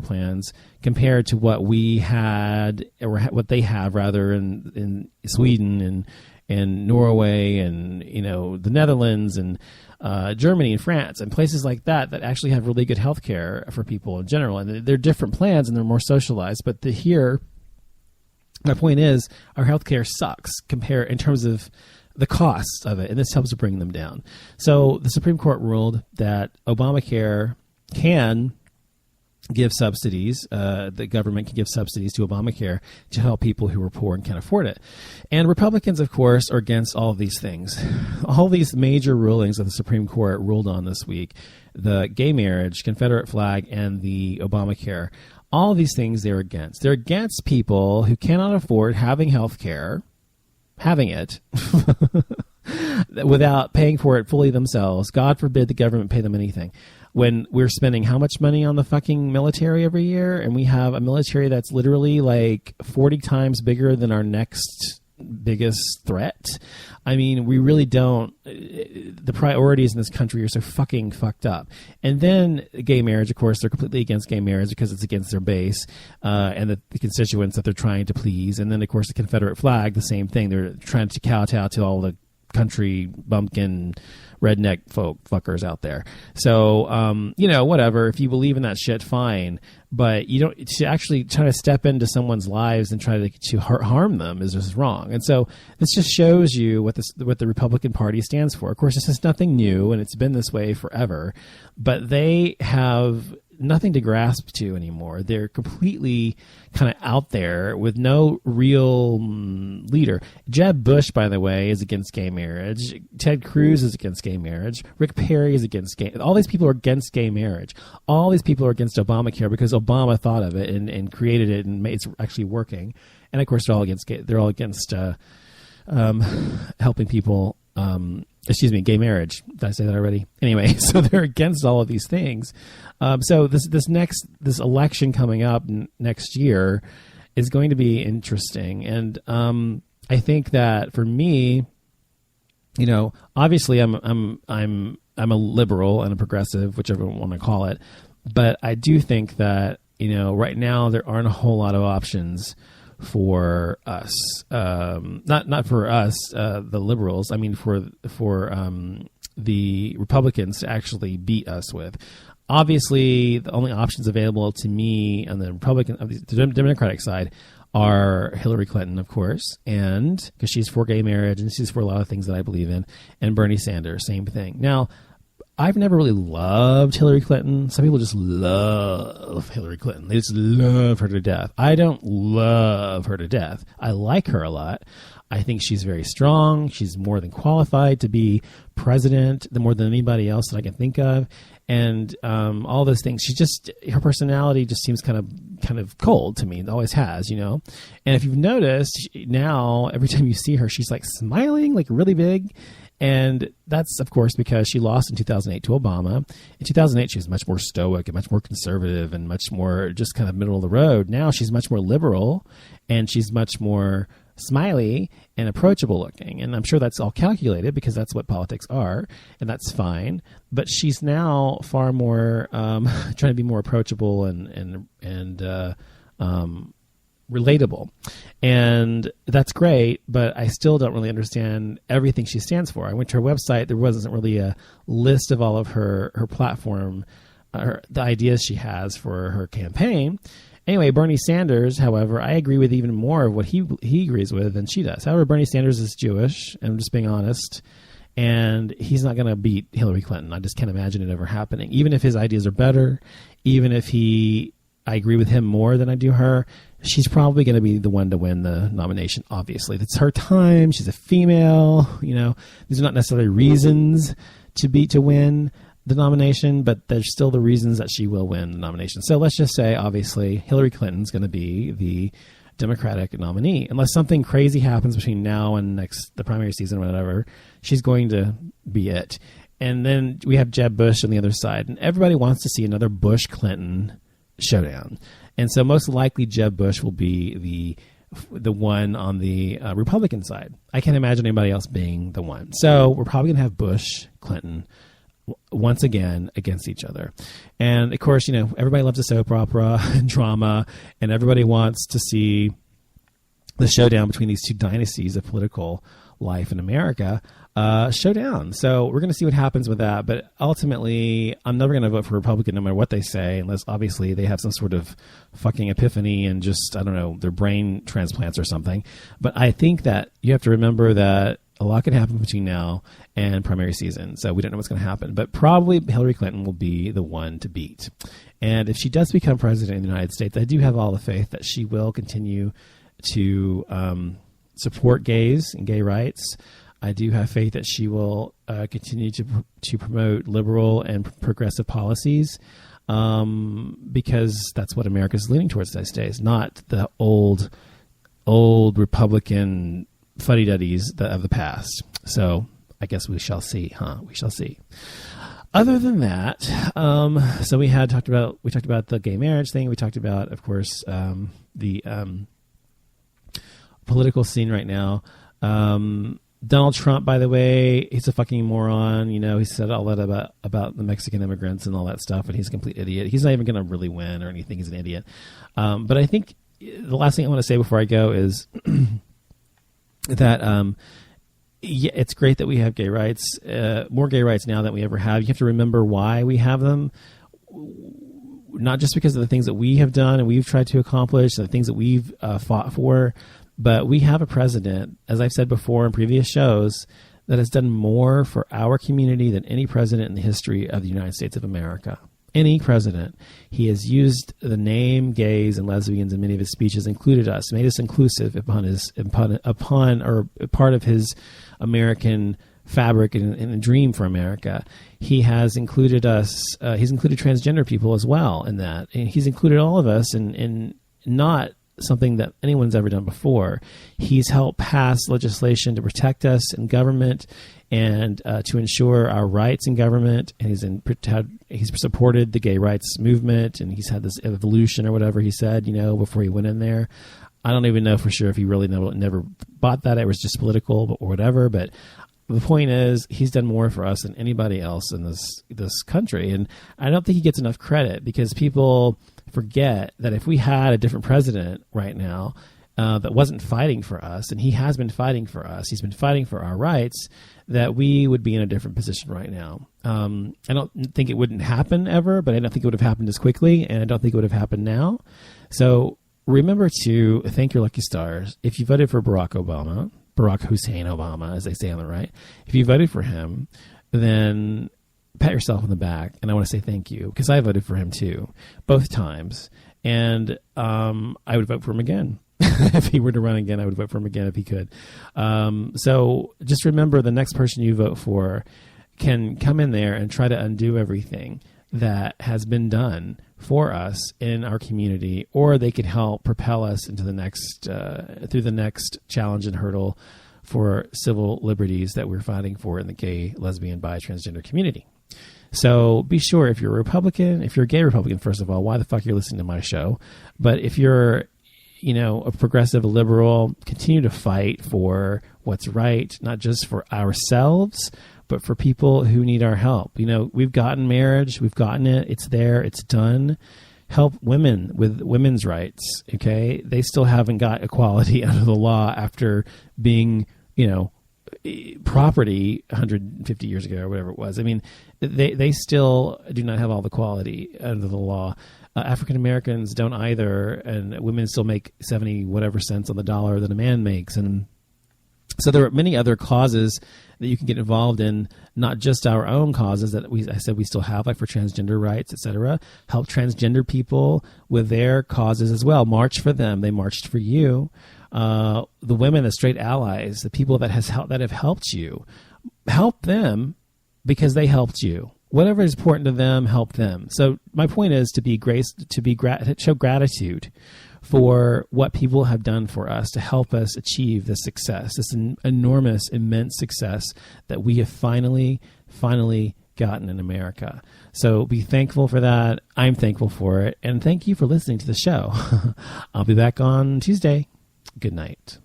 plans compared to what we had, or what they have rather, in Sweden and Norway and the Netherlands and Germany and France and places like that actually have really good health care for people in general. And they're different plans and they're more socialized. But here, my point is, our health care sucks in terms of the cost of it, and this helps to bring them down. So the Supreme Court ruled that Obamacare can give subsidies. The government can give subsidies to Obamacare to help people who are poor and can't afford it. And Republicans, of course, are against all of these things. All these major rulings that the Supreme Court ruled on this week, the gay marriage, Confederate flag, and the Obamacare, all of these things they're against. They're against people who cannot afford having health care, having it, without paying for it fully themselves. God forbid the government pay them anything. When we're spending how much money on the fucking military every year, and we have a military that's literally like 40 times bigger than our next biggest threat. I mean, we really don't. The priorities in this country are so fucking fucked up. And then gay marriage, of course, they're completely against gay marriage because it's against their base and the constituents that they're trying to please. And then, of course, the Confederate flag, the same thing. They're trying to kowtow to all the country bumpkin redneck fuckers out there. So, whatever. If you believe in that shit, fine. But you don't, to actually try to step into someone's lives and try to harm them is just wrong. And so this just shows you what the Republican Party stands for. Of course, this is nothing new, and it's been this way forever. But they have nothing to grasp to anymore. They're completely kind of out there with no real leader. Jeb Bush, by the way, is against gay marriage. Ted Cruz is against gay marriage. Rick Perry is against gay. All these people are against gay marriage. All these people are against Obamacare because Obama thought of it and created it and it's actually working. And of course, they're all against helping people. Gay marriage. Did I say that already? Anyway, so they're against all of these things. So this election coming up next year is going to be interesting. And I think that for me, obviously I'm a liberal and a progressive, whichever one I call it. But I do think that, right now there aren't a whole lot of options for us, not for us, the liberals. I mean, for the Republicans to actually beat us with. Obviously, the only options available to me on the the Democratic side are Hillary Clinton, of course, and because she's for gay marriage and she's for a lot of things that I believe in, and Bernie Sanders, same thing. Now, I've never really loved Hillary Clinton. Some people just love Hillary Clinton. They just love her to death. I don't love her to death. I like her a lot. I think she's very strong. She's more than qualified to be president, more than anybody else that I can think of. And all those things. Her personality just seems kind of cold to me. It always has, And if you've noticed, now every time you see her, she's like smiling, like really big. And that's, of course, because she lost in 2008 to Obama. In 2008, she was much more stoic and much more conservative and much more just kind of middle of the road. Now she's much more liberal and she's much more smiley and approachable looking. And I'm sure that's all calculated because that's what politics are, and that's fine. But she's now far more trying to be more approachable and relatable. And that's great, but I still don't really understand everything she stands for. I went to her website. There wasn't really a list of all of her platform, the ideas she has for her campaign. Anyway, Bernie Sanders, however, I agree with even more of what he agrees with than she does. However, Bernie Sanders is Jewish, and I'm just being honest, and he's not going to beat Hillary Clinton. I just can't imagine it ever happening. Even if his ideas are better, even if I agree with him more than I do her, she's probably going to be the one to win the nomination, obviously. It's her time. She's a female. These are not necessarily reasons to win the nomination, but there's still the reasons that she will win the nomination. So let's just say, obviously, Hillary Clinton's going to be the Democratic nominee. Unless something crazy happens between now and the primary season or whatever, she's going to be it. And then we have Jeb Bush on the other side, and everybody wants to see another Bush-Clinton showdown. And so most likely Jeb Bush will be the one on the Republican side. I can't imagine anybody else being the one. So we're probably going to have Bush, Clinton, once again against each other. And of course, everybody loves a soap opera and drama, and everybody wants to see the showdown between these two dynasties of political life in America showdown. So we're going to see what happens with that. But ultimately, I'm never going to vote for Republican no matter what they say, unless obviously they have some sort of fucking epiphany and just, I don't know, their brain transplants or something. But I think that you have to remember that a lot can happen between now and primary season. So we don't know what's going to happen. But probably Hillary Clinton will be the one to beat. And if she does become president of the United States, I do have all the faith that she will continue to support gays and gay rights. I do have faith that she will continue to promote liberal and progressive policies because that's what America is leaning towards these days, not the old Republican fuddy-duddies of the past. So I guess we shall see, huh? We shall see. Other than that, so we talked about the gay marriage thing. We talked about, of course, the political scene right now. Donald Trump, by the way, he's a fucking moron. He said all that about the Mexican immigrants and all that stuff, and he's a complete idiot. He's not even going to really win or anything. He's an idiot. But I think the last thing I want to say before I go is that it's great that we have gay rights, more gay rights now than we ever have. You have to remember why we have them. Not just because of the things that we have done and we've tried to accomplish, and the things that we've fought for, but we have a president, as I've said before in previous shows, that has done more for our community than any president in the history of the United States of America. Any president. He has used the name gays and lesbians in many of his speeches, included us, made us inclusive upon or part of his American fabric and a dream for America. He has included us. He's included transgender people as well in that. And he's included all of us in not something that anyone's ever done before. He's helped pass legislation to protect us in government and to ensure our rights in government. And he's supported the gay rights movement, and he's had this evolution or whatever he said, before he went in there. I don't even know for sure if he really never bought that. It was just political or whatever. But the point is, he's done more for us than anybody else in this country. And I don't think he gets enough credit because people forget that if we had a different president right now that wasn't fighting for us, and he has been fighting for us, he's been fighting for our rights, that we would be in a different position right now. I don't think it wouldn't happen ever, but I don't think it would have happened as quickly, and I don't think it would have happened now. So remember to thank your lucky stars. If you voted for Barack Hussein Obama, as they say on the right, if you voted for him, then pat yourself on the back, and I want to say thank you, because I voted for him too, both times, and I would vote for him again. If he were to run again, I would vote for him again if he could. So just remember, the next person you vote for can come in there and try to undo everything that has been done for us in our community, or they could help propel us into the next through the next challenge and hurdle for civil liberties that we're fighting for in the gay, lesbian, bi, transgender community. So be sure, if you're a Republican, if you're a gay Republican, first of all, why the fuck you're listening to my show? But if you're, a progressive, a liberal, continue to fight for what's right, not just for ourselves, but for people who need our help. We've gotten marriage, we've gotten it, it's there, it's done. Help women with women's rights, okay? They still haven't got equality under the law after being, property 150 years ago or whatever it was. I mean, they still do not have all the equality under the law. African Americans don't either, and women still make 70 whatever cents on the dollar that a man makes. And so there are many other causes that you can get involved in, not just our own causes that I said we still have, like for transgender rights, etc. Help transgender people with their causes as well. March for them. They marched for you. The women, the straight allies, the people that have helped you, help them because they helped you. Whatever is important to them, help them. So my point is to show gratitude for what people have done for us to help us achieve this success, this enormous, immense success that we have finally gotten in America. So be thankful for that. I'm thankful for it. And thank you for listening to the show. I'll be back on Tuesday. Good night.